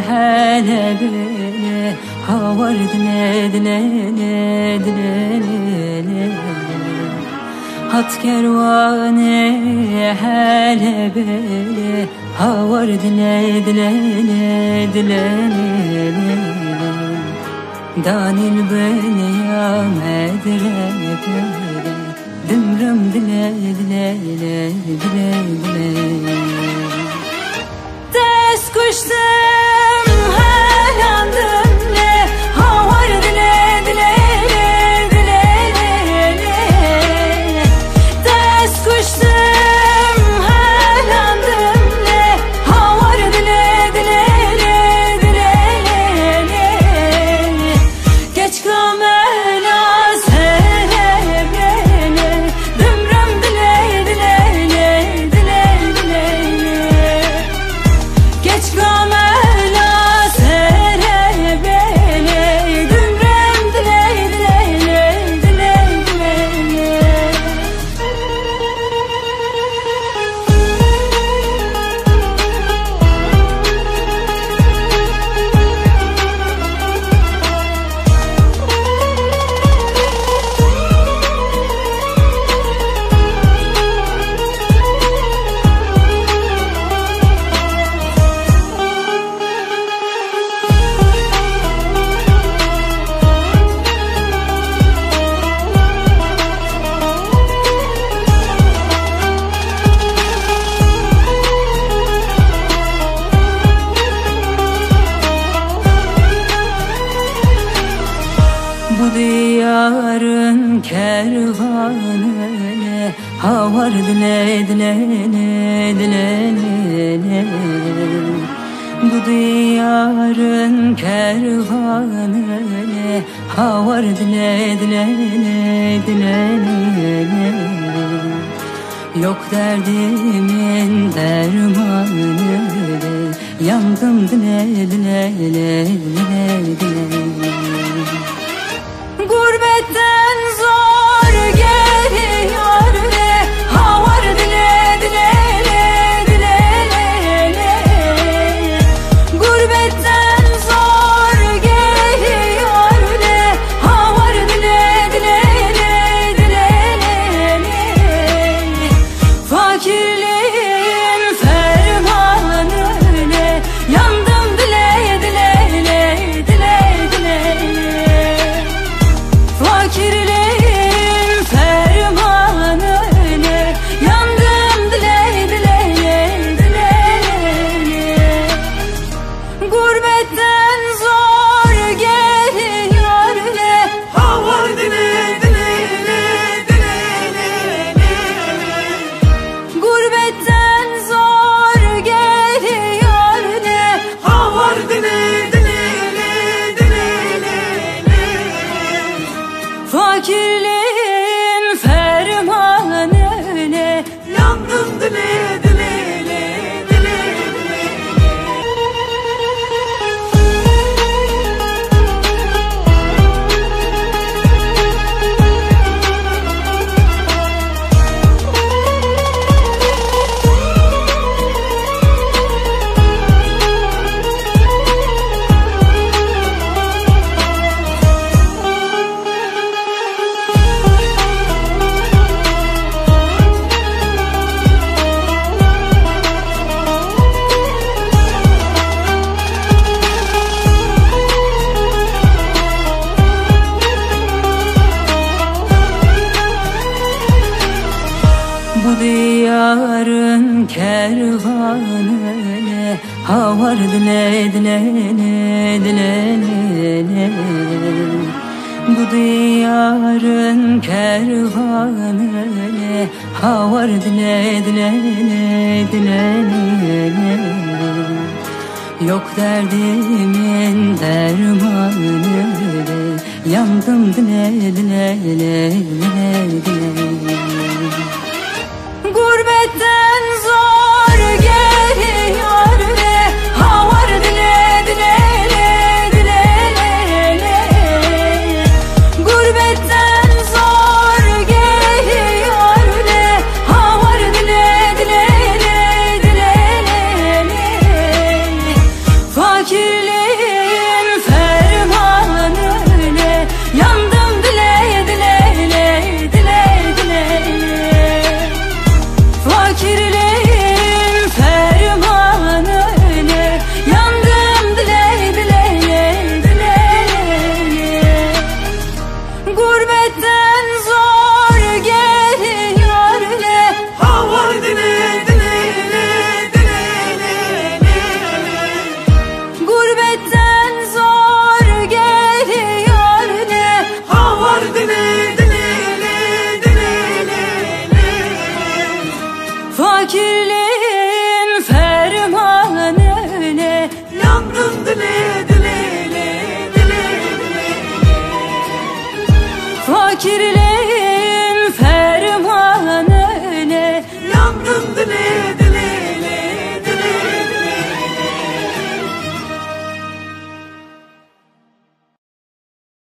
hele bele havar dile dile dile dile hat kervane hele bele havar dile dile dile dile danil beni ya medre bele dümrüm dile dile dile dile dile des kuştum helandım le havar dile dile dile dile des kuştum helandım le havar dile dile dile dile geç kamela sevmele dümrüm dile dile dile dile geç kamela serebele dümrüm dile dile dile dile Bu diyarın kervanı havar dile dile dile dile bu diyarın kervanı havar dile dile dile dile yok derdimin dermanı yandım dile dile dile dile gurbetten zor geliyor le havar dile dile dile dile gurbetten zor geliyor le havar dile dile dile dile fakirliğin fermanı le yandım dile dile dile dile fakirliğin fermanı ne yandım dile dile dile gurbetten zor geliyor le havar dile dile dile gurbetten zor geliyor le havar dile dile fakirliğin fermanı ne yandım dile dile dile bu diyarın kervanı havar dile dile dile dile bu diyarın kervanı havar dile dile dile dile yok derdimin dermanı yandım dile dile dile dile gurbetten zor geliyor